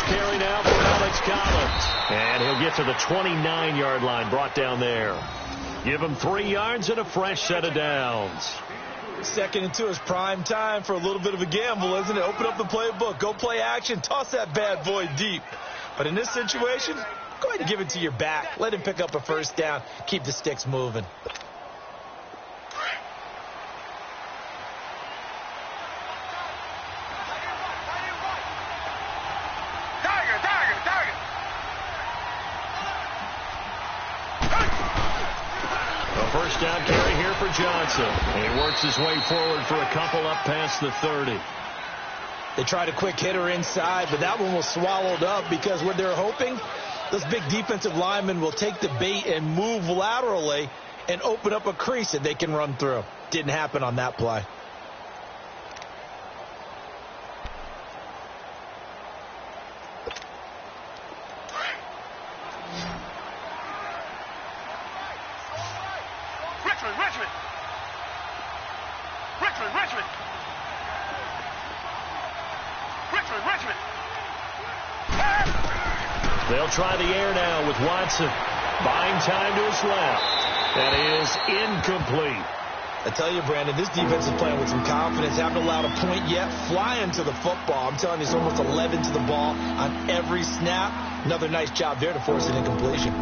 carry now for Alex Collins. And he'll get to the 29-yard line, brought down there. Give him 3 yards and a fresh set of downs. 2nd and 2 is prime time for a little bit of a gamble, isn't it? Open up the playbook, go play action, toss that bad boy deep. But in this situation, go ahead and give it to your back. Let him pick up a first down. Keep the sticks moving. First down carry here for Johnson. He works his way forward for a couple up past the 30. They tried a quick hitter inside, but that one was swallowed up because what they're hoping, this big defensive lineman will take the bait and move laterally and open up a crease that they can run through. Didn't happen on that play. They'll try the air now with Watson. Buying time to his left. That is incomplete. I tell you, Brandon, this defense is playing with some confidence. Haven't allowed a point yet. Flying to the football. I'm telling you, it's almost 11 to the ball on every snap. Another nice job there to force an incompletion.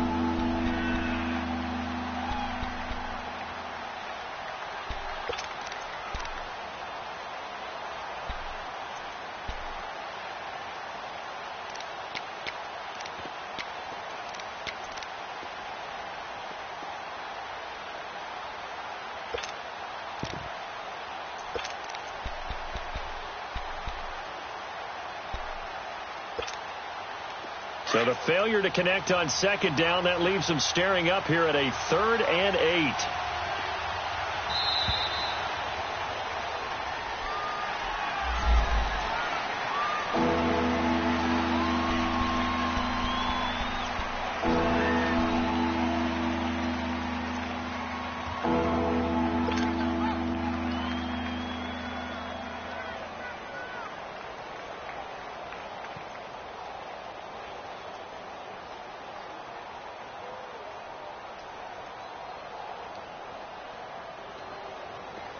So the failure to connect on 2nd down, that leaves them staring up here at a 3rd and 8.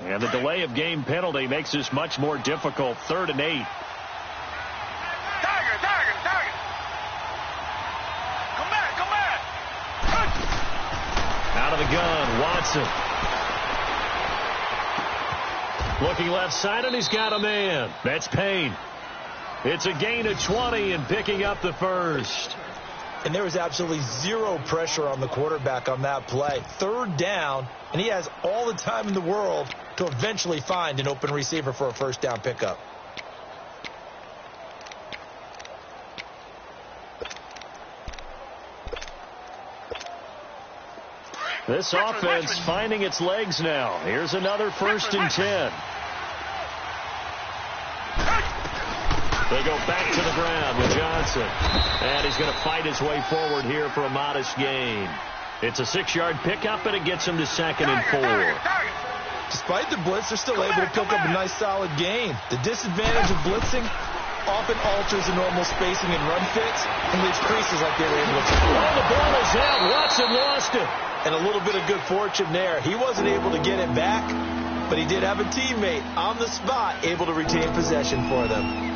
And the delay of game penalty makes this much more difficult. 3rd and 8. Tiger. Come back. Out of the gun, Watson. Looking left side, and he's got a man. That's Payne. It's a gain of 20 and picking up the first. And there was absolutely zero pressure on the quarterback on that play. 3rd down, and he has all the time in the world to eventually find an open receiver for a first down pickup. This offense finding its legs now. Here's another 1st and 10. They go back to the ground with Johnson. And he's going to fight his way forward here for a modest gain. It's a 6-yard pickup, and it gets him to 2nd and 4. Despite the blitz, they're still able to pick up a nice solid gain. The disadvantage of blitzing often alters the normal spacing and run fits and leaves creases like they were able to. Oh, the ball is out. Watson lost it. And a little bit of good fortune there. He wasn't able to get it back, but he did have a teammate on the spot able to retain possession for them.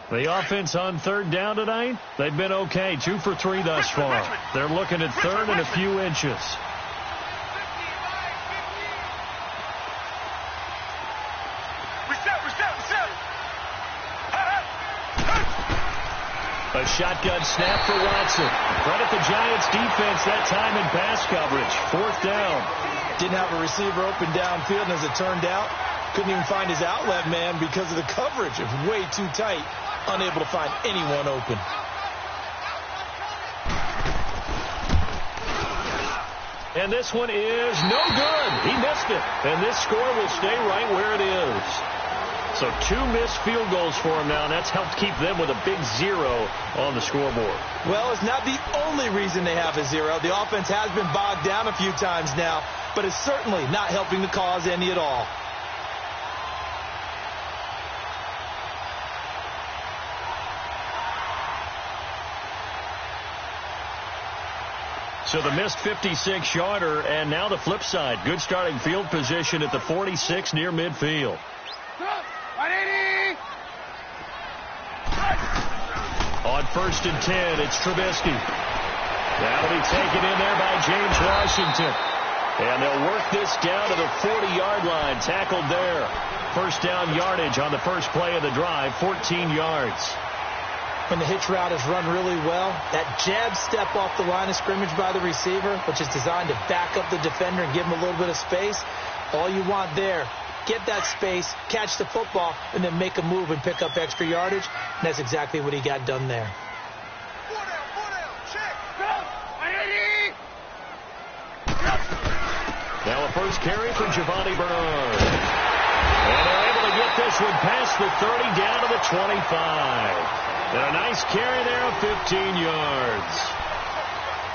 The offense on 3rd down tonight, they've been okay. 2 for 3 thus far. They're looking at 3rd and a few inches. A shotgun snap for Watson. Credit the Giants defense that time in pass coverage. 4th down. Didn't have a receiver open downfield, and as it turned out, couldn't even find his outlet man because of the coverage. It was way too tight. Unable to find anyone open. And this one is no good. He missed it. And this score will stay right where it is. So 2 missed field goals for him now, and that's helped keep them with a big 0 on the scoreboard. Well, it's not the only reason they have a 0. The offense has been bogged down a few times now. but it's certainly not helping the cause any at all. So the missed 56-yarder, and now the flip side. Good starting field position at the 46 near midfield. On 1st and 10, it's Trubisky. That'll be taken in there by James Washington. And they'll work this down to the 40-yard line. Tackled there. First down yardage on the first play of the drive, 14 yards. When the hitch route is run really well, that jab step off the line of scrimmage by the receiver, which is designed to back up the defender and give him a little bit of space, all you want there, get that space, catch the football, and then make a move and pick up extra yardage. And that's exactly what he got done there. Now a first carry for Giovanni Bernard. And they're able to get this one past the 30 down to the 25. And a nice carry there of 15 yards.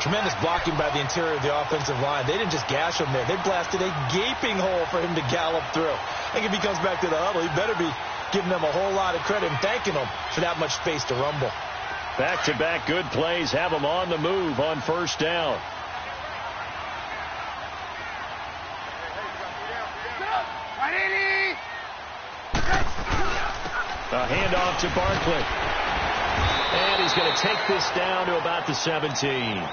Tremendous blocking by the interior of the offensive line. They didn't just gash him there. They blasted a gaping hole for him to gallop through. I think if he comes back to the huddle, he better be giving them a whole lot of credit and thanking them for that much space to rumble. Back-to-back good plays have them on the move on first down. A handoff to Barkley. And he's going to take this down to about the 17.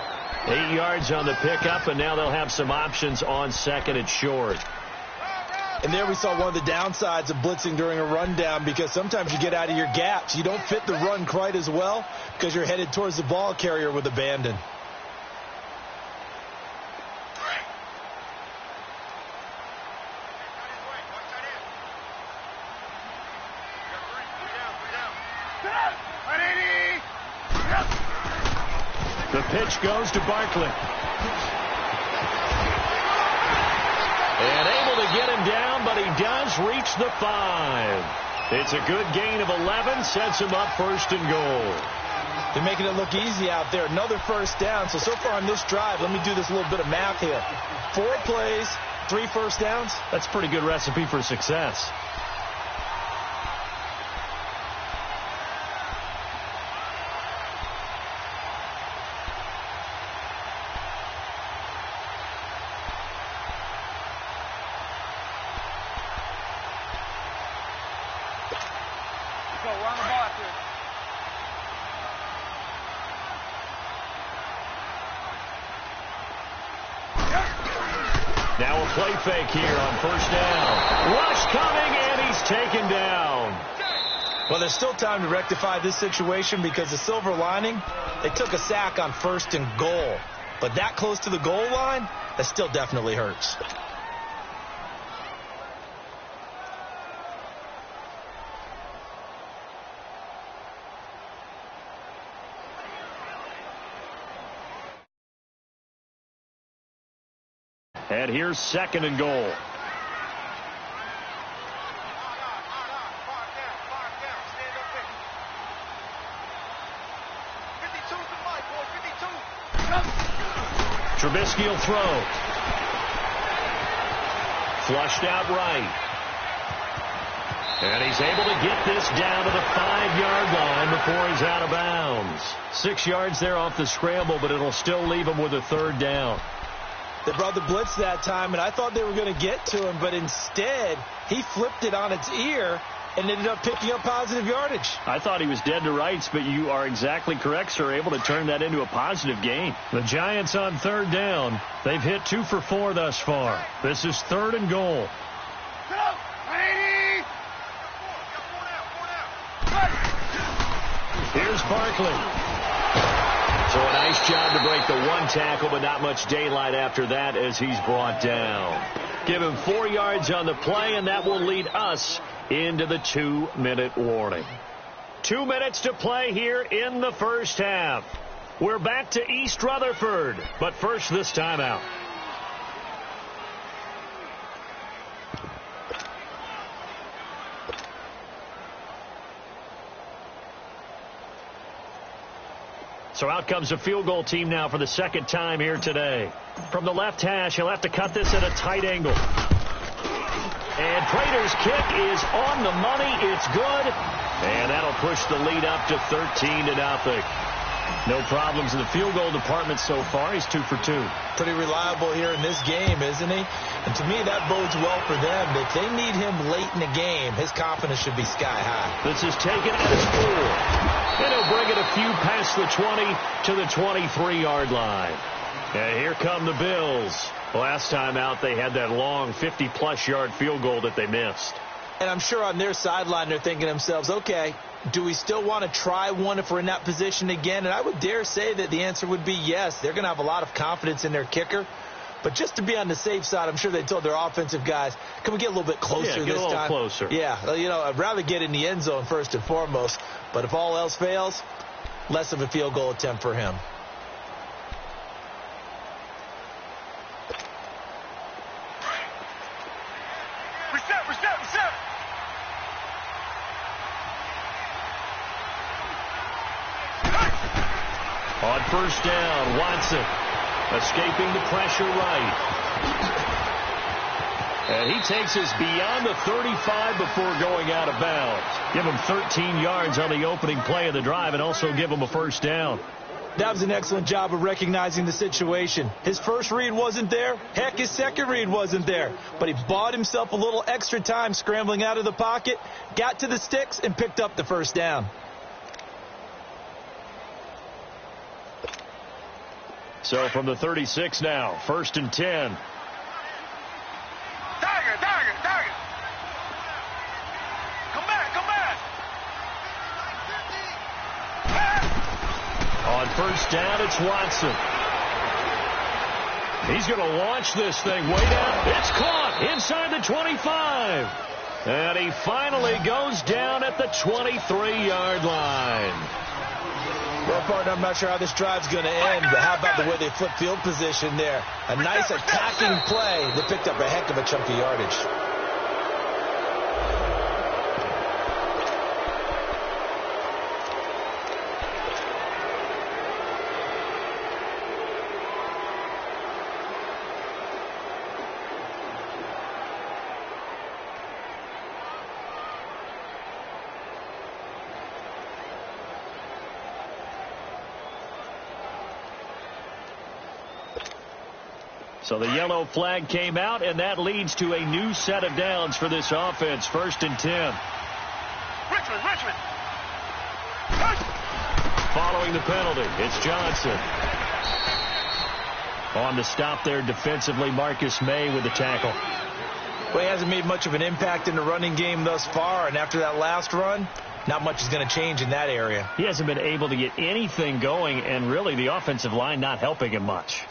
8 yards on the pickup, and now they'll have some options on second and short. And there we saw one of the downsides of blitzing during a rundown, because sometimes you get out of your gaps. You don't fit the run quite as well because you're headed towards the ball carrier with abandon. The pitch goes to Barkley. And able to get him down, but he does reach the 5. It's a good gain of 11, sets him up first and goal. They're making it look easy out there. Another first down. So far on this drive, let me do this little bit of math here. 4 plays, 3 first downs. That's a pretty good recipe for success. Now a play fake here on first down. Rush coming, and he's taken down. Well, there's still time to rectify this situation, because the silver lining, they took a sack on 1st and goal. But that close to the goal line, that still definitely hurts. And here's 2nd and goal. Trubisky will throw. Flushed out right. And he's able to get this down to the 5-yard line before he's out of bounds. 6 yards there off the scramble, but it'll still leave him with a 3rd down. They brought the blitz that time, and I thought they were going to get to him, but instead he flipped it on its ear and ended up picking up positive yardage. I thought he was dead to rights, but you are exactly correct, sir. Able to turn that into a positive gain. The Giants on 3rd down. They've hit 2 for 4 thus far. This is 3rd and goal. Here's Barkley. So a nice job to break the 1 tackle, but not much daylight after that as he's brought down. Give him 4 yards on the play, and that will lead us into the 2-minute warning. 2 minutes to play here in the first half. We're back to East Rutherford, but first this timeout. So out comes the field goal team now for the second time here today. From the left hash, he'll have to cut this at a tight angle. And Prater's kick is on the money. It's good. And that'll push the lead up to 13-0. No problems in the field goal department so far. He's 2 for 2. Pretty reliable here in this game, isn't he? And to me, that bodes well for them. If they need him late in the game, his confidence should be sky high. This is taken at his 4. And he'll bring it a few past the 20 to the 23-yard line. And here come the Bills. Last time out, they had that long 50-plus yard field goal that they missed. And I'm sure on their sideline, they're thinking to themselves, okay, do we still want to try one if we're in that position again? And I would dare say that the answer would be yes. They're going to have a lot of confidence in their kicker. But just to be on the safe side, I'm sure they told their offensive guys, can we get a little bit closer this time? Yeah, get a little closer. Yeah, you know, I'd rather get in the end zone first and foremost. But if all else fails, less of a field goal attempt for him. Reset. On first down, Watson escaping the pressure right. And he takes us beyond the 35 before going out of bounds. Give him 13 yards on the opening play of the drive and also give him a first down. That was an excellent job of recognizing the situation. His first read wasn't there. Heck, his second read wasn't there. But he bought himself a little extra time scrambling out of the pocket, got to the sticks, and picked up the first down. So from the 36 now, 1st and 10. Tiger. Come back. On first down, it's Watson. He's going to launch this thing way down. It's caught inside the 25. And he finally goes down at the 23-yard line. Well, partner, I'm not sure how this drive's going to end, but how about the way they flip field position there? A nice attacking play that picked up a heck of a chunk of yardage. So the yellow flag came out, and that leads to a new set of downs for this offense. 1st and 10. Richmond. Following the penalty, it's Johnson. On the stop there defensively, Marcus May with the tackle. Well, he hasn't made much of an impact in the running game thus far, and after that last run, not much is going to change in that area. He hasn't been able to get anything going, and really the offensive line not helping him much.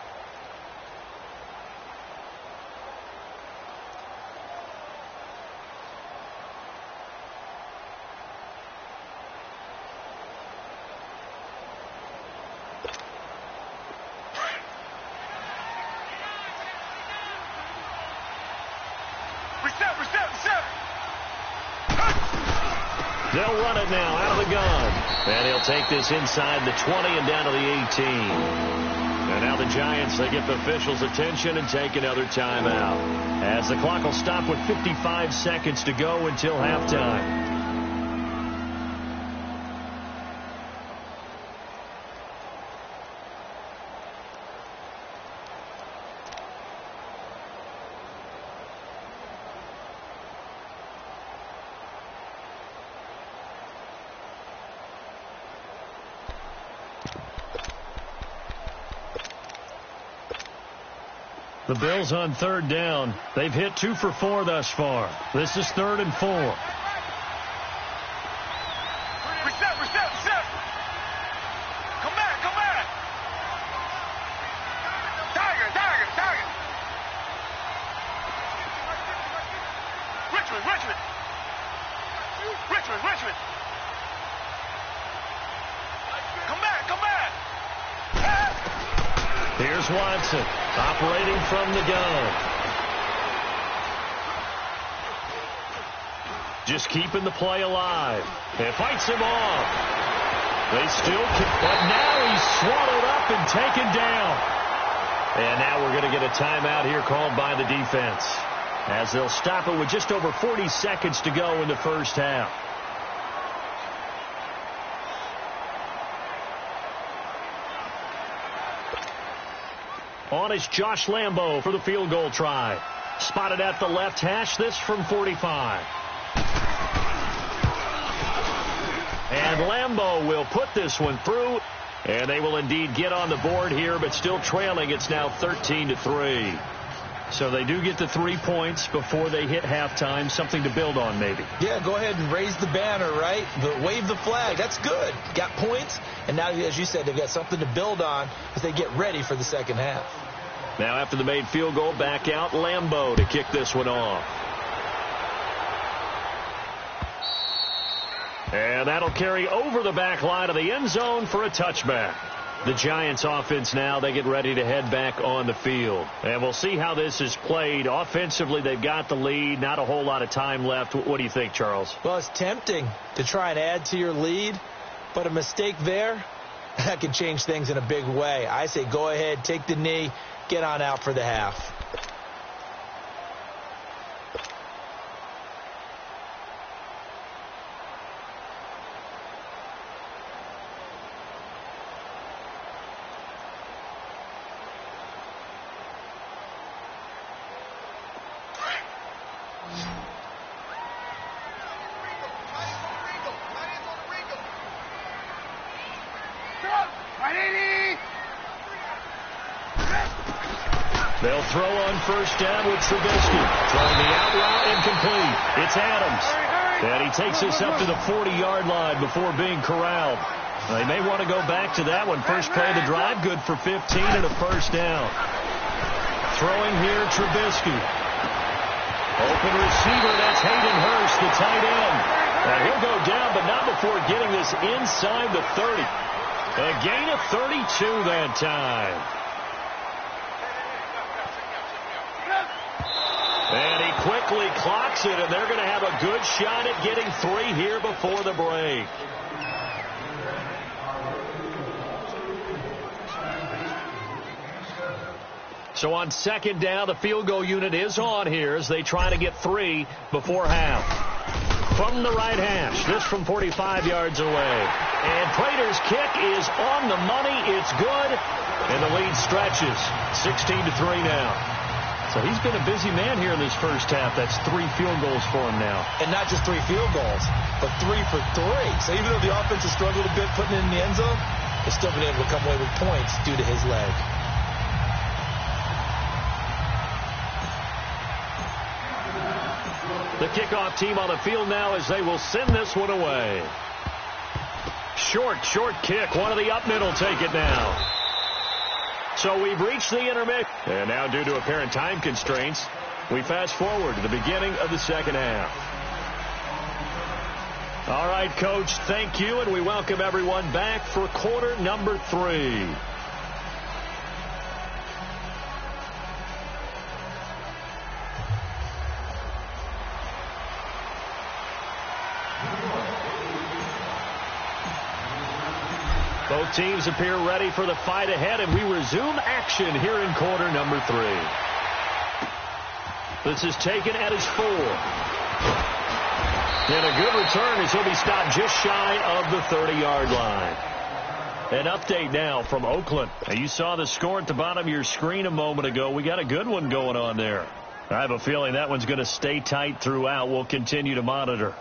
They'll run it now out of the gun. And he'll take this inside the 20 and down to the 18. And now the Giants, they get the officials' attention and take another timeout. As the clock will stop with 55 seconds to go until halftime. The Bills on 3rd down. They've hit 2 for 4 thus far. This is 3rd and 4. Reset. Come back. Tiger. Richmond. Come back. Here's Watson operating from the gun. Just keeping the play alive. And fights him off. They still can, but now he's swallowed up and taken down. And now we're going to get a timeout here called by the defense, as they'll stop it with just over 40 seconds to go in the first half. On is Josh Lambo for the field goal try. Spotted at the left hash, this from 45. And Lambo will put this one through, and they will indeed get on the board here, but still trailing. It's now 13-3. So they do get the 3 points before they hit halftime, something to build on maybe. Yeah, go ahead and raise the banner, right? But wave the flag. That's good. Got points, and now, as you said, they've got something to build on as they get ready for the second half. Now after the made field goal, back out Lambo to kick this one off. And that'll carry over the back line of the end zone for a touchback. The Giants offense now, they get ready to head back on the field. And we'll see how this is played. Offensively, they've got the lead. Not a whole lot of time left. What do you think, Charles? Well, it's tempting to try and add to your lead, but a mistake there, that can change things in a big way. I say go ahead, take the knee, get on out for the half. They'll throw on first down with Trubisky. Throwing the out route incomplete. It's Adams. And he takes us up to the 40-yard line before being corralled. They may want to go back to that one. First play of the drive, good for 15 and a first down. Throwing here, Trubisky. Open receiver, that's Hayden Hurst, the tight end. And he'll go down, but not before getting this inside the 30. A gain of 32 that time. And he quickly clocks it, and they're going to have a good shot at getting 3 here before the break. So on second down, the field goal unit is on here as they try to get 3 before half. From the right hash, this from 45 yards away. And Prater's kick is on the money. It's good. And the lead stretches. 16-3 now. So he's been a busy man here in this first half. That's 3 field goals for him now. And not just 3 field goals, but 3 for 3. So even though the offense has struggled a bit putting it in the end zone, they've still been able to come away with points due to his leg. The kickoff team on the field now as they will send this one away. Short kick. One of the up mid will take it now. So we've reached the intermission. And now due to apparent time constraints, we fast forward to the beginning of the second half. All right, Coach, thank you, and we welcome everyone back for quarter number 3. Both teams appear ready for the fight ahead, and we resume action here in quarter number 3. This is taken at his 4. And a good return as he'll be stopped just shy of the 30-yard line. An update now from Oakland. Now, you saw the score at the bottom of your screen a moment ago. We got a good one going on there. I have a feeling that one's going to stay tight throughout. We'll continue to monitor.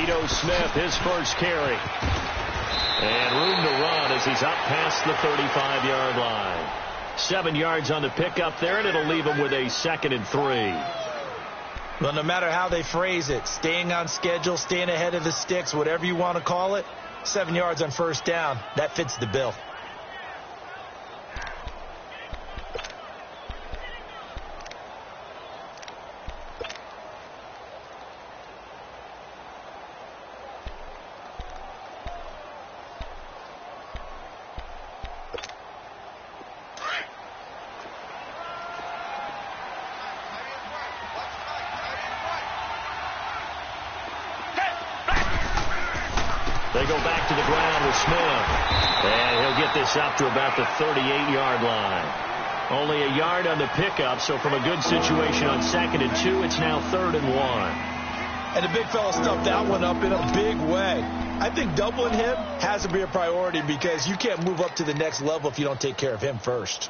Ito Smith, his first carry. And room to run as he's up past the 35-yard line. 7 yards on the pickup there, and it'll leave him with a 2nd and 3. Well, no matter how they phrase it, staying on schedule, staying ahead of the sticks, whatever you want to call it, 7 yards on first down, that fits the bill. They go back to the ground with Smith. And he'll get this up to about the 38-yard line. Only a yard on the pickup, so from a good situation on 2nd and 2, it's now 3rd and 1. And the big fella stuffed that one up in a big way. I think doubling him has to be a priority because you can't move up to the next level if you don't take care of him first.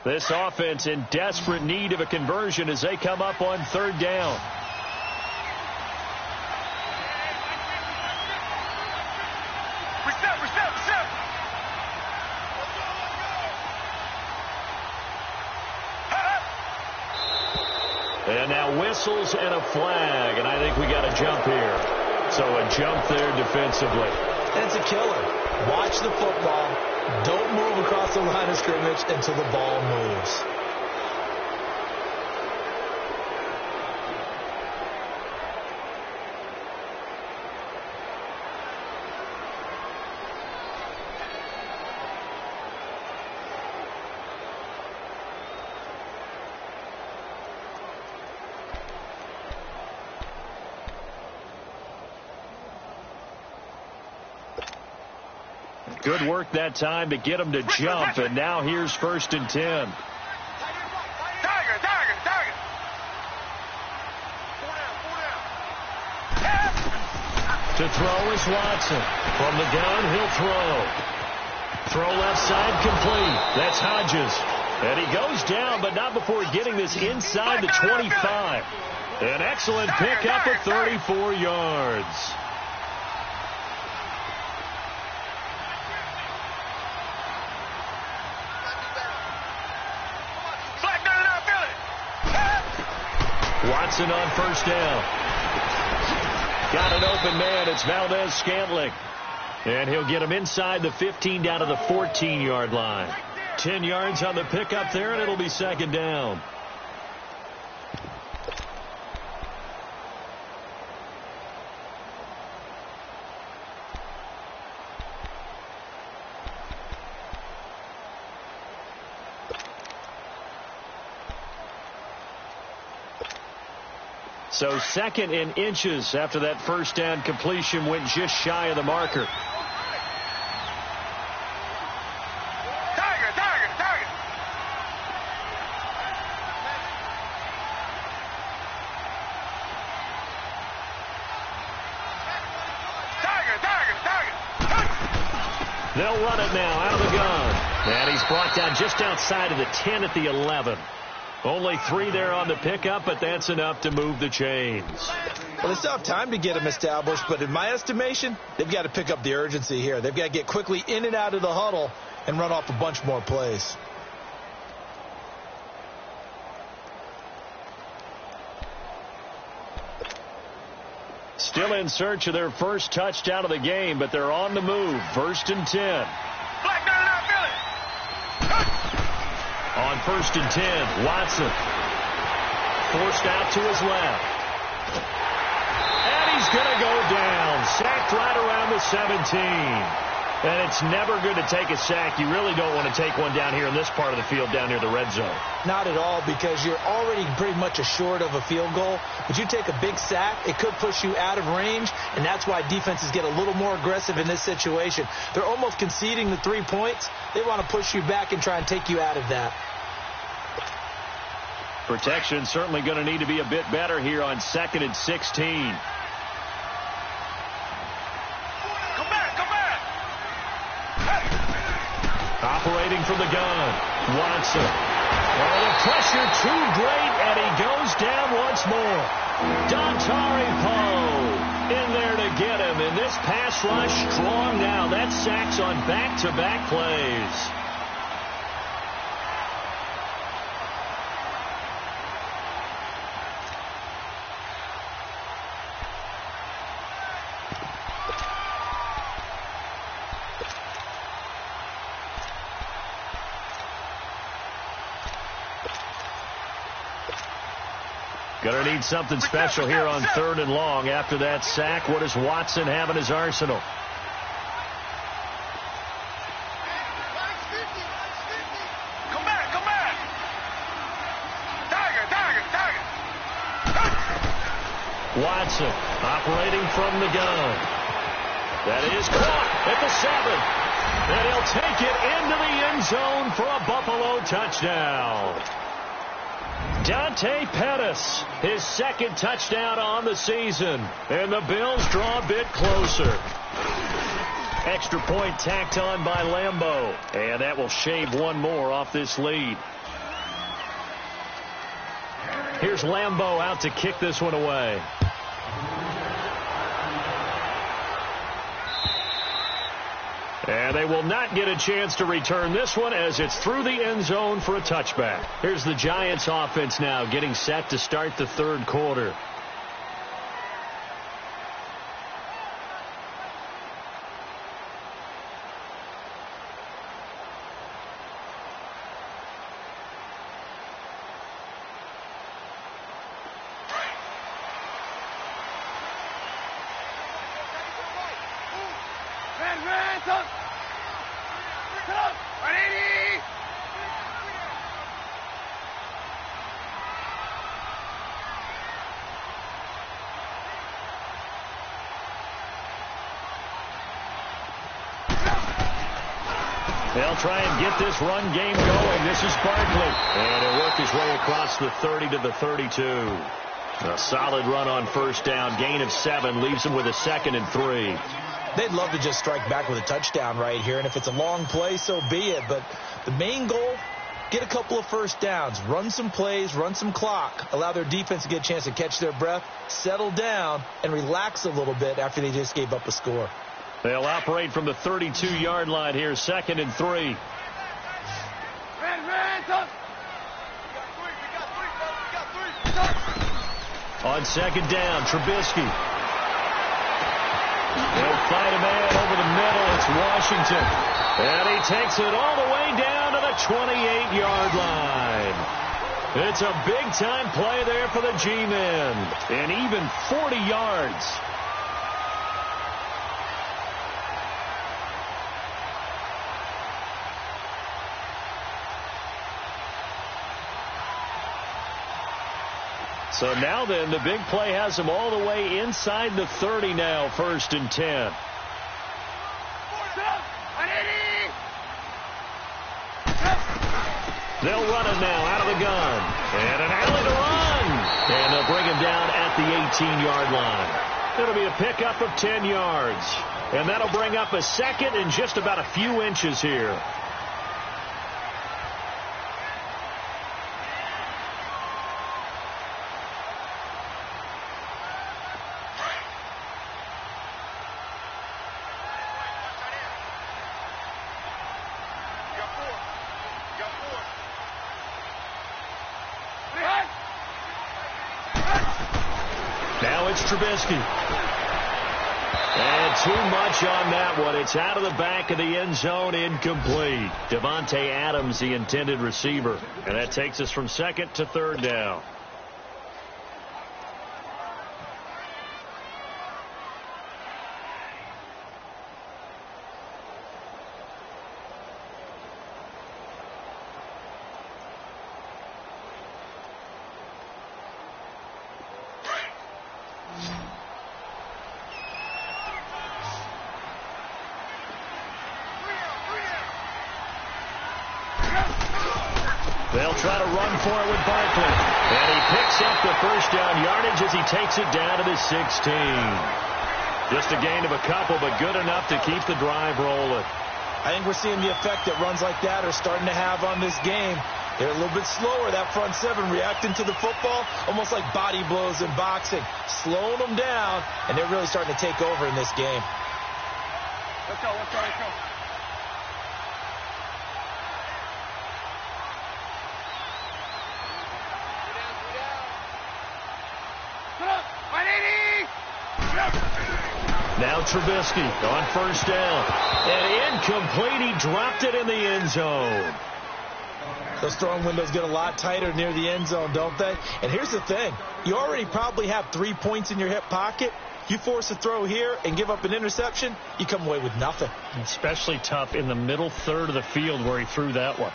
This offense in desperate need of a conversion as they come up on 3rd down. Reset. And now whistles and a flag, and I think we got a jump here. So a jump there defensively. And it's a killer. Watch the football. Don't move across the line of scrimmage until the ball moves. Good work that time to get him to jump, and now here's 1st and 10. Tiger. To throw is Watson. From the gun, he'll throw. Throw left side complete. That's Hodges. And he goes down, but not before getting this inside the 25. An excellent pickup at 34 yards. Watson on 1st down. Got an open man. It's Valdez-Scantling. And he'll get him inside the 15 down to the 14-yard line. 10 yards on the pickup there, and it'll be 2nd down. So 2nd and inches after that 1st down completion went just shy of the marker. Tiger. They'll run it now out of the gun. And he's brought down just outside of the 10 at the 11. Only 3 there on the pickup, but that's enough to move the chains. Well, they still have time to get him established, but in my estimation, they've got to pick up the urgency here. They've got to get quickly in and out of the huddle and run off a bunch more plays. Still in search of their first touchdown of the game, but they're on the move. 1st and 10. Black gun out, Billy. On 1st and 10, Watson. Forced out to his left. And he's going to go down. Sacked right around the 17. And it's never good to take a sack. You really don't want to take one down here in this part of the field down near the red zone. Not at all, because you're already pretty much assured of a field goal. But you take a big sack, it could push you out of range, and that's why defenses get a little more aggressive in this situation. They're almost conceding the 3 points. They want to push you back and try and take you out of that. Protection certainly going to need to be a bit better here on 2nd and 16. from the gun. Watson. Oh, the pressure too great, and he goes down once more. Dontari Poe in there to get him. And this pass rush strong now. That's sacks on back-to-back plays. Going to need something special here on 3rd and long. After that sack, what does Watson have in his arsenal? Come back, come back. Tiger. Watson operating from the gun. That is caught at the 7. And he'll take it into the end zone for a Buffalo touchdown. Dante Pettis, his 2nd touchdown on the season. And the Bills draw a bit closer. Extra point tacked on by Lambeau. And that will shave one more off this lead. Here's Lambeau out to kick this one away. And they will not get a chance to return this one as it's through the end zone for a touchback. Here's the Giants offense now getting set to start the 3rd quarter. They'll try and get this run game going. This is Barkley. And he'll work his way across the 30 to the 32. A solid run on 1st down. Gain of 7 leaves him with a 2nd and 3. They'd love to just strike back with a touchdown right here. And if it's a long play, so be it. But the main goal, get a couple of 1st downs. Run some plays, run some clock. Allow their defense to get a chance to catch their breath, settle down, and relax a little bit after they just gave up a score. They'll operate from the 32-yard line here, 2nd and 3. On 2nd down, Trubisky. They'll fight a man over the middle. It's Washington. And he takes it all the way down to the 28-yard line. It's a big-time play there for the G-men. And even 40 yards. So now then, the big play has them all the way inside the 30 now, 1st and 10. They'll run it now out of the gun. And an alley to run. And they'll bring him down at the 18-yard line. It'll be a pickup of 10 yards. And that'll bring up a 2nd and just about a few inches here. Trubisky. And too much on that one. It's out of the back of the end zone, incomplete. Devontae Adams, the intended receiver. And that takes us from 2nd to 3rd down. They'll try to run for it with Barkley. And he picks up the 1st down yardage as he takes it down to the 16. Just a gain of a couple, but good enough to keep the drive rolling. I think we're seeing the effect that runs like that are starting to have on this game. They're a little bit slower, that front seven, reacting to the football, almost like body blows in boxing, slowing them down, and they're really starting to take over in this game. Let's go, let's go, let's go. Now Trubisky on first down. And incomplete. He dropped it in the end zone. Those throwing windows get a lot tighter near the end zone, don't they? And here's the thing. You already probably have 3 points in your hip pocket. You force a throw here and give up an interception, you come away with nothing. Especially tough in the middle third of the field where he threw that one.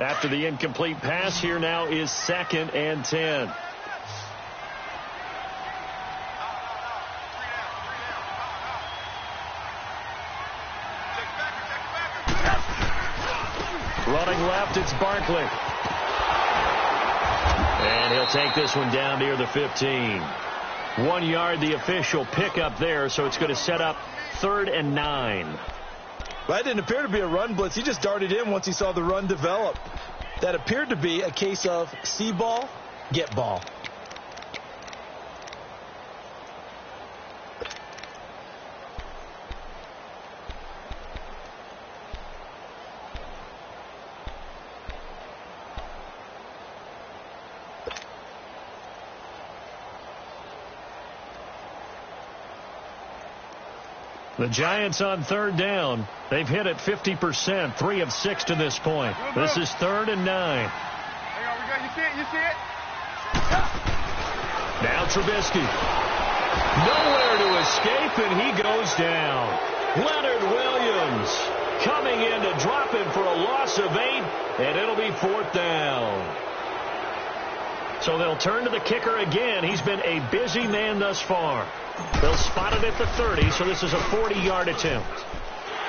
After the incomplete pass, here now is 2nd and 10. Running left, it's Barkley. And he'll take this one down near the 15. 1 yard, the official pickup there, so it's going to set up 3rd and 9. That didn't appear to be a run blitz. He just darted in once he saw the run develop. That appeared to be a case of see ball, get ball. The Giants on 3rd down. They've hit it 50%, 3 of 6 to this point. This is 3rd and 9. Hang on, we got, you see it, you see it? Now Trubisky. Nowhere to escape, and he goes down. Leonard Williams coming in to drop him for a loss of 8, and it'll be 4th down. So they'll turn to the kicker again. He's been a busy man thus far. They'll spot it at the 30, so this is a 40-yard attempt.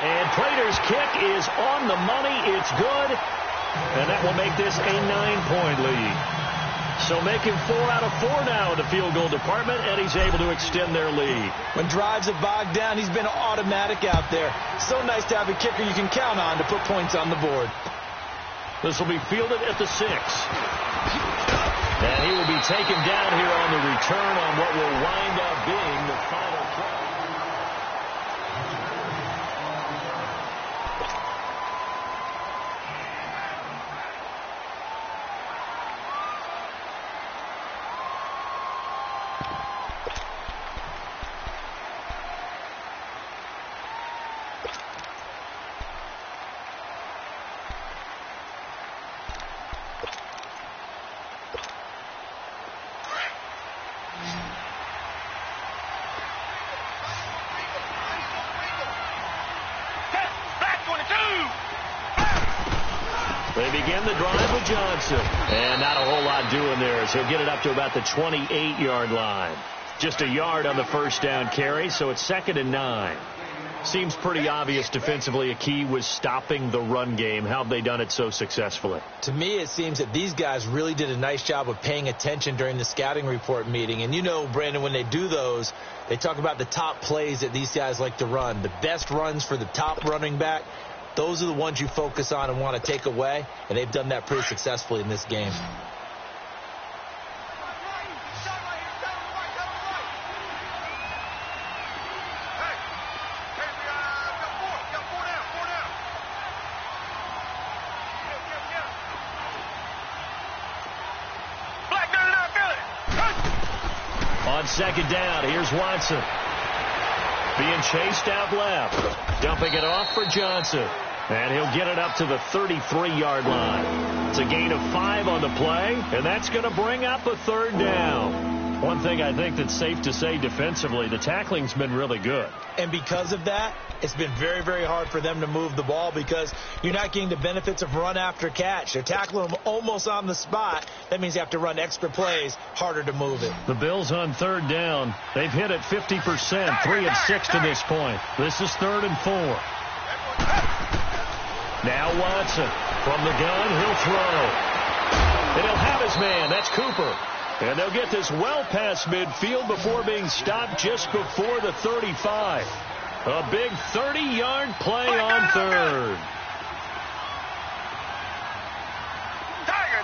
And Prater's kick is on the money. It's good. And that will make this a 9-point lead. So making 4 out of 4 now in the field goal department, and he's able to extend their lead. When drives have bogged down, he's been automatic out there. So nice to have a kicker you can count on to put points on the board. This will be fielded at the 6. And he will be taken down here on the return on what will wind up being the final play. They begin the drive with Johnson. And not a whole lot doing there as he'll get it up to about the 28-yard line. Just a yard on the first down carry, so it's 2nd and 9. Seems pretty obvious defensively a key was stopping the run game. How have they done it so successfully? To me, it seems that these guys really did a nice job of paying attention during the scouting report meeting. And you know, Brandon, when they do those, they talk about the top plays that these guys like to run. The best runs for the top running back. Those are the ones you focus on and want to take away, and they've done that pretty successfully in this game. On 2nd down, here's Watson. Being chased out left. Dumping it off for Johnson. And he'll get it up to the 33-yard line. It's a gain of 5 on the play, and that's going to bring up a 3rd down. One thing I think that's safe to say defensively, the tackling's been really good. And because of that, it's been very, very hard for them to move the ball because you're not getting the benefits of run after catch. They're tackling them almost on the spot. That means you have to run extra plays, harder to move it. The Bills on third down. They've hit it 50%, 3 of 6 to this point. This is 3rd and 4. Now Watson from the gun. He'll throw. And he'll have his man. That's Cooper. And they'll get this well past midfield before being stopped just before the 35. A big 30-yard play on third. Tiger.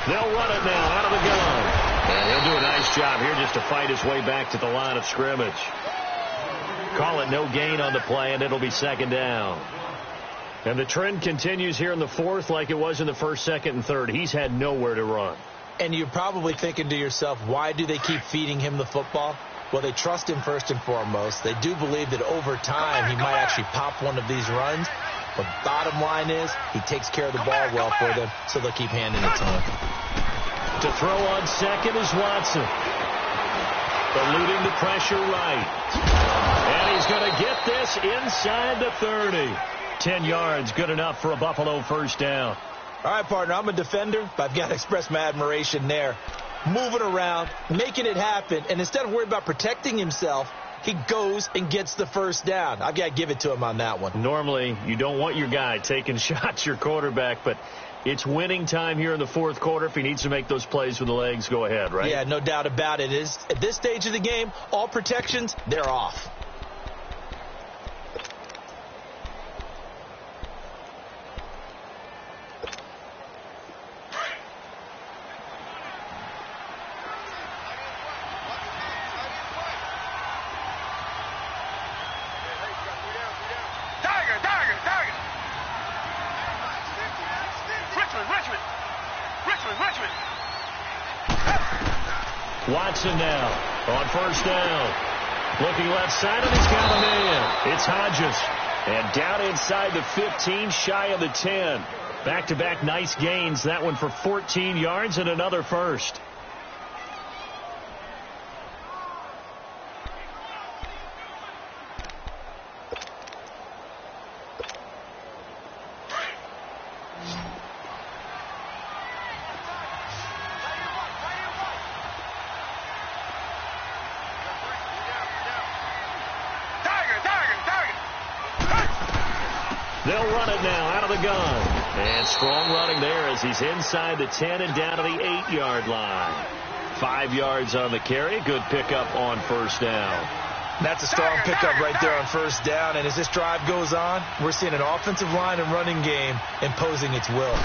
They'll run it now out of the gun. And he'll do a nice job here just to fight his way back to the line of scrimmage. Call it no gain on the play, and it'll be 2nd down. And the trend continues here in the 4th like it was in the 1st, 2nd, and 3rd. He's had nowhere to run. And you're probably thinking to yourself, why do they keep feeding him the football? Well, they trust him first and foremost. They do believe that over time he might actually pop one of these runs. But bottom line is he takes care of the ball well for them, so they'll keep handing it to him. To throw on second is Watson. Eluding the pressure right. And he's going to get this inside the 30. 10 yards, good enough for a Buffalo 1st down. All right, partner, I'm a defender, but I've got to express my admiration there. Moving around, making it happen, and instead of worrying about protecting himself, he goes and gets the 1st down. I've got to give it to him on that one. Normally, you don't want your guy taking shots, your quarterback, but it's winning time here in the 4th quarter. If he needs to make those plays with the legs, go ahead, right? Yeah, no doubt about it. At this stage of the game, all protections, they're off. Richmond. Watson now on 1st down. Looking left side, and he's got a man. It's Hodges. And down inside the 15, shy of the 10. Back-to-back nice gains. That one for 14 yards and another first. They'll run it now out of the gun. And strong running there as he's inside the 10 and down to the 8-yard line. 5 yards on the carry. Good pickup on 1st down. That's a strong pickup right there on 1st down. And as this drive goes on, we're seeing an offensive line and running game imposing its will.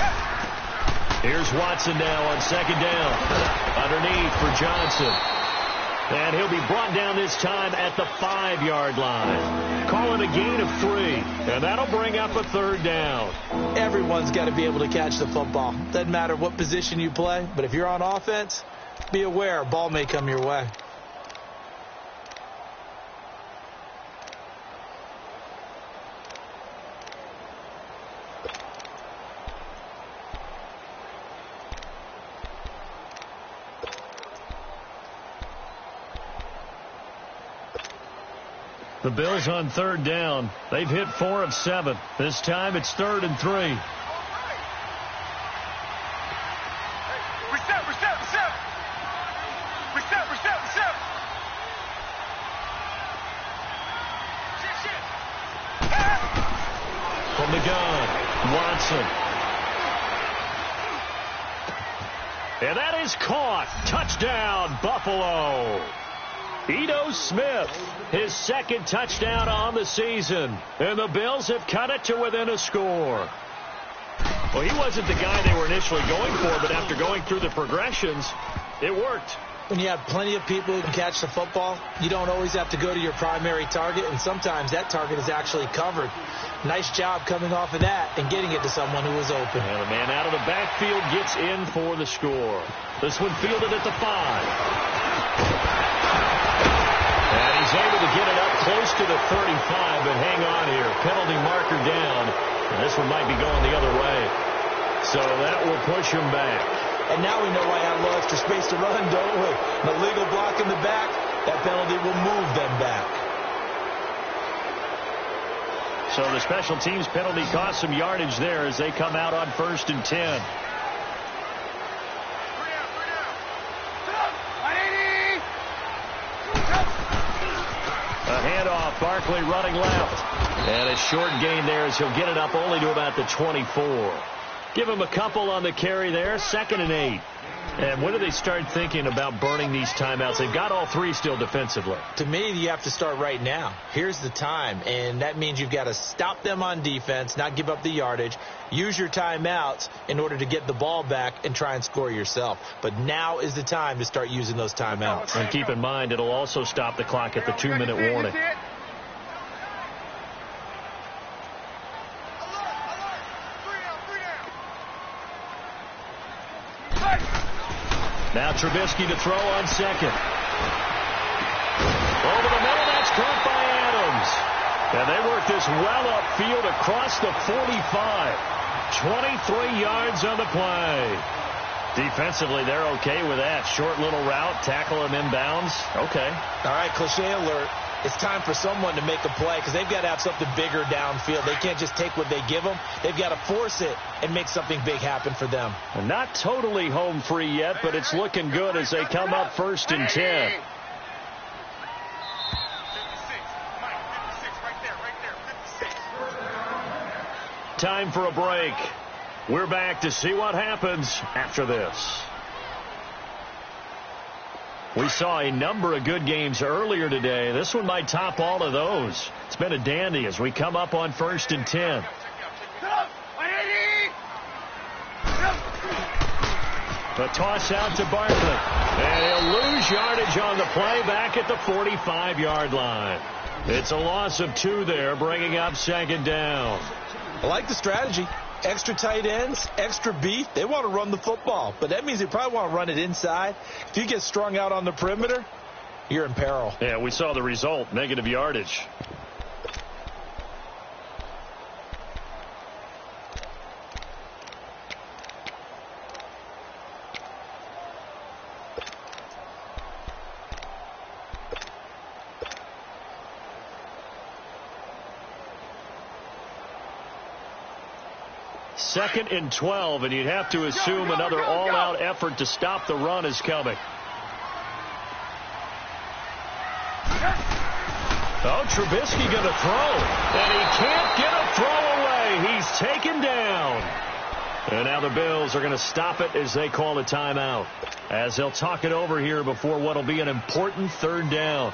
Here's Watson now on 2nd down. Underneath for Johnson. And he'll be brought down this time at the 5-yard line. Calling a gain of 3. And that'll bring up a 3rd down. Everyone's got to be able to catch the football. Doesn't matter what position you play, but if you're on offense, be aware a ball may come your way. The Bills on 3rd down. They've hit 4 of 7. This time it's 3rd and 3. Reset. From the gun, Watson. And that is caught. Touchdown, Buffalo. Ito Smith, his 2nd touchdown on the season. And the Bills have cut it to within a score. Well, he wasn't the guy they were initially going for, but after going through the progressions, it worked. When you have plenty of people who can catch the football, you don't always have to go to your primary target, and sometimes that target is actually covered. Nice job coming off of that and getting it to someone who was open. And the man out of the backfield gets in for the score. This one fielded at the 5. And he's able to get it up close to the 35, but hang on here. Penalty marker down And this one might be going the other way. So that will push him back. And now we know why I have a little extra space to run, don't we? An illegal block in the back, that penalty will move them back. So the special teams penalty cost some yardage there as they come out on 1st and 10. A handoff, Barkley running left. And a short gain there as he'll get it up only to about the 24. Give him a couple on the carry there, 2nd and 8. And when do they start thinking about burning these timeouts? They've got all 3 still defensively. To me, you have to start right now. Here's the time, and that means you've got to stop them on defense, not give up the yardage, use your timeouts in order to get the ball back and try and score yourself. But now is the time to start using those timeouts. And keep in mind, it'll also stop the clock at the 2-minute warning. Now Trubisky to throw on 2nd. Over the middle, that's caught by Adams. And they work this well upfield across the 45. 23 yards on the play. Defensively, they're okay with that. Short little route, tackle him inbounds. Okay. All right, cliche alert. It's time for someone to make a play because they've got to have something bigger downfield. They can't just take what they give them. They've got to force it and make something big happen for them. And not totally home free yet, but it's looking good as they come up 1st and 10. 56. Mike, 56, right there, 56. Time for a break. We're back to see what happens after this. We saw a number of good games earlier today. This one might top all of those. It's been a dandy as we come up on 1st and 10. The toss out to Barkley. And he'll lose yardage on the play back at the 45-yard line. It's a loss of 2 there, bringing up 2nd down. I like the strategy. Extra tight ends, extra beef. They want to run the football, but that means they probably want to run it inside. If you get strung out on the perimeter, you're in peril. Yeah, we saw the result, negative yardage. Second and 12, and you'd have to assume another all-out effort to stop the run is coming. Oh, Trubisky going to throw, and he can't get a throw away. He's taken down. And now the Bills are going to stop it as they call a timeout, as they'll talk it over here before what will be an important 3rd down.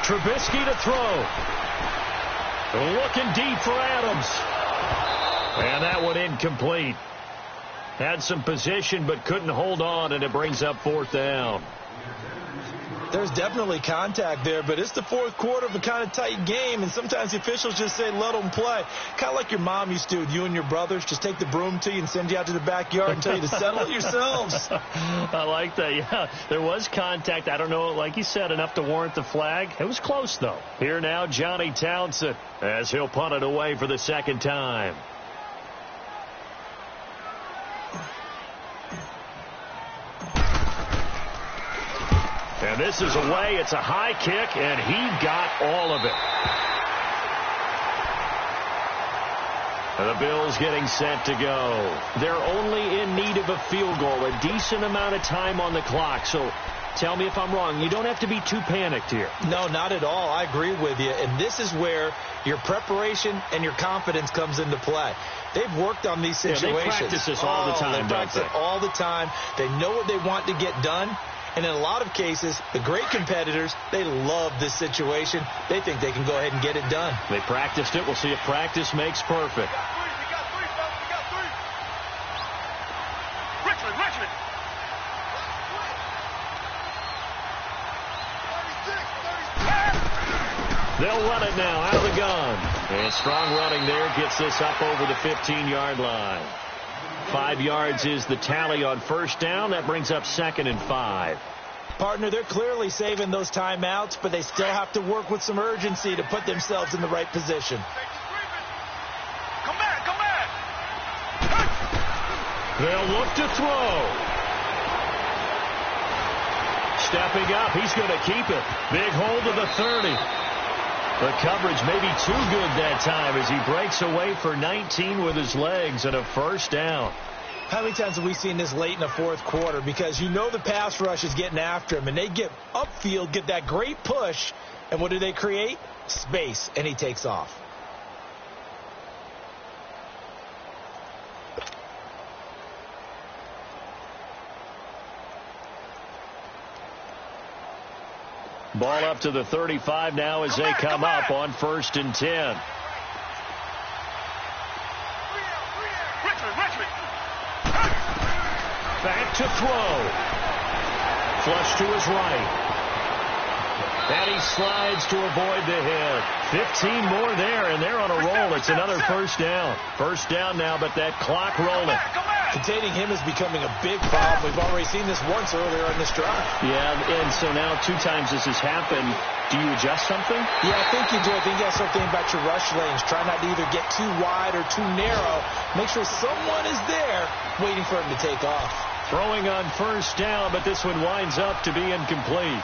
Trubisky to throw. Looking deep for Adams. And that one incomplete. Had some position but couldn't hold on, and it brings up 4th down. There's definitely contact there, but it's the 4th quarter of a kind of tight game, and sometimes the officials just say let them play. Kind of like your mom used to with you and your brothers. Just take the broom to you and send you out to the backyard and tell you to settle it yourselves. I like that. Yeah, there was contact. I don't know, like you said, enough to warrant the flag. It was close, though. Here now, Johnny Townsend, as he'll punt it away for the 2nd time. And this is away. It's a high kick, and he got all of it. And the Bills getting set to go. They're only in need of a field goal, a decent amount of time on the clock. So tell me if I'm wrong. You don't have to be too panicked here. No, not at all. I agree with you. And this is where your preparation and your confidence comes into play. They've worked on these situations. They practice this all the time, They practice it all the time. They know what they want to get done. And in a lot of cases, the great competitors, they love this situation. They think they can go ahead and get it done. They practiced it. We'll see if practice makes perfect. We got three, fellas. We got three. Richmond. 36. They'll run it now out of the gun. And strong running there gets this up over the 15-yard line. 5 yards is the tally on first down. That brings up 2nd and 5. Partner, they're clearly saving those timeouts, but they still have to work with some urgency to put themselves in the right position. Come back. They'll look to throw. Stepping up, he's going to keep it. Big hold of the 30. The coverage may be too good that time as he breaks away for 19 with his legs and a first down. How many times have we seen this late in the fourth quarter? Because you know the pass rush is getting after him, and they get upfield, get that great push, and what do they create? Space, and he takes off. Ball up to the 35 now as they come up on 1st and 10. Richmond. Back to throw. Flush to his right. And he slides to avoid the hit. 15 more there, and they're on a roll. It's another first down. First down now, but that clock rolling. Containing him is becoming a big problem. We've already seen this once earlier in this drive. Yeah, and so now 2 times this has happened. Do you adjust something? Yeah, I think you do. I think you have something about your rush lanes. Try not to either get too wide or too narrow. Make sure someone is there waiting for him to take off. Throwing on first down, but this one winds up to be incomplete.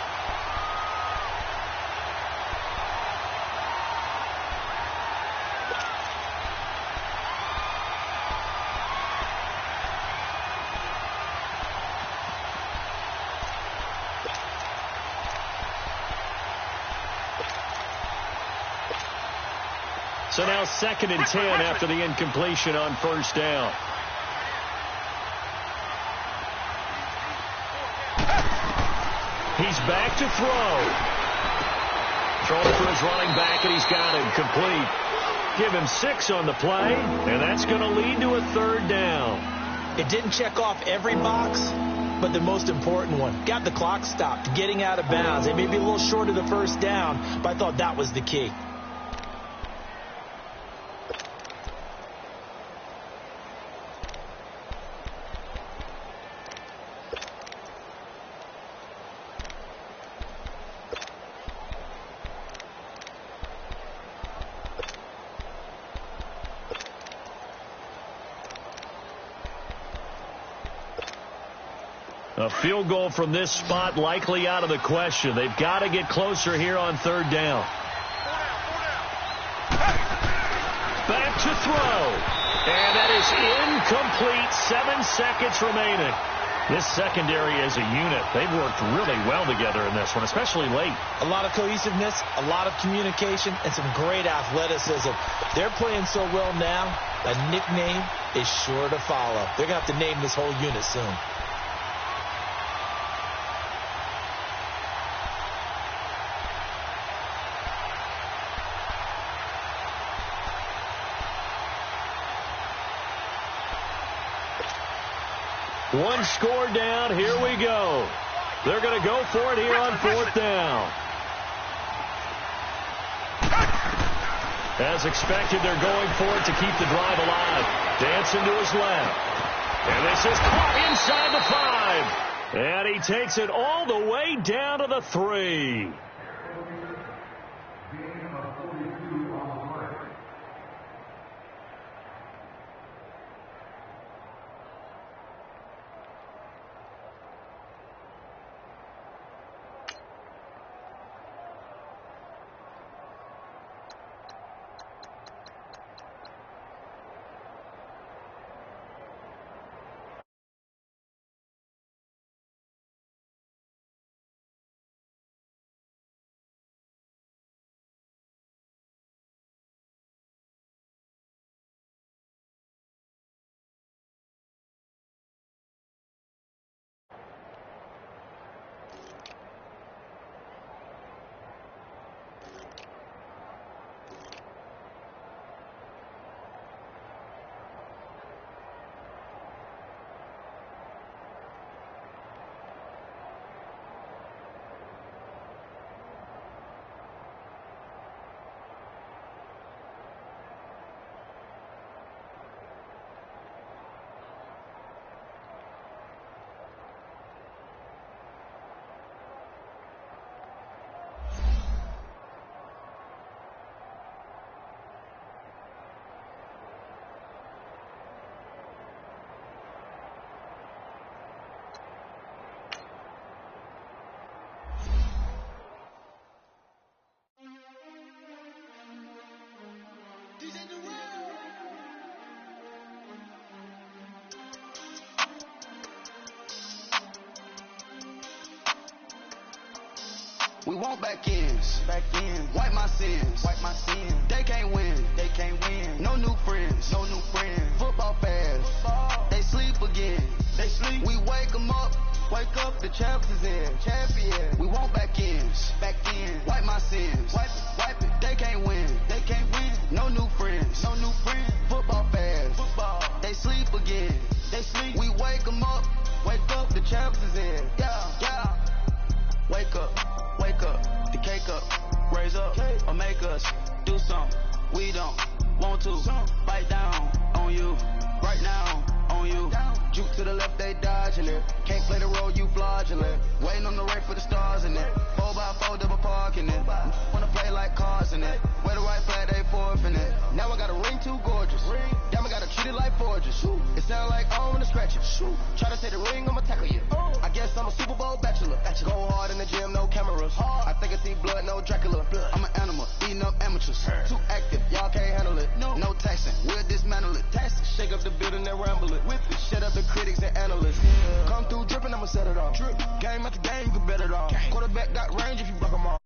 So now 2nd and 10 after the incompletion on first down. He's back to throw. Throwing for his running back, and he's got him complete. Give him 6 on the play, and that's going to lead to a 3rd down. It didn't check off every box, but the most important one. Got the clock stopped, getting out of bounds. They may be a little short of the first down, but I thought that was the key. A field goal from this spot likely out of the question. They've got to get closer here on 3rd down. Back to throw. And that is incomplete. 7 seconds remaining. This secondary as a unit, they've worked really well together in this one, especially late. A lot of cohesiveness, a lot of communication, and some great athleticism. They're playing so well now, a nickname is sure to follow. They're going to have to name this whole unit soon. One score down. Here we go. They're going to go for it here on 4th down. As expected, they're going for it to keep the drive alive. Dancing to his left. And this is caught inside the 5. And he takes it all the way down to the 3. We want back ends. Back ends. Wipe my sins. Wipe my sins. They can't win. They can't win. No new friends. No new friends. Football fast. Football. They sleep again. They sleep. We wake them up. Wake up, the champs is in. Champion. We want back ends. Back ends. Wipe my sins. Wipe it. Wipe it. They can't win. They can't win. No new friends. No new friends. Football fast. Football. They sleep again. They sleep. We wake them up. Wake up, the champs is in. Yeah, yeah. Wake up. Wake up. The cake up. Raise up. Or make us do something. We don't want to. Bite down on you. Right now on you. Juke to the left, they dodging it. Can't play the role, you fraudulent. Waiting on the right for the stars in it. 4x4 double parking it. Wanna play like cars in it. Wear the white flag, they forfeit it. Now I got a ring too gorgeous. Damn, I gotta treat it like forges. It sound like I don't wanna scratch it. Try to say the ring, I'ma tackle you. I guess I'm a Super Bowl bachelor. Go hard in the gym, no cameras. I think I see blood, no Dracula. I'm an animal, eating up amateurs. Too active, y'all can't handle it. No taxing, we'll dismantle it. Shake up the building and ramble it. Whip it, shut up the critics and analysts. Come through dripping, I'ma set it off. Game after game, you can bet it off. Quarterback got range if you block them off.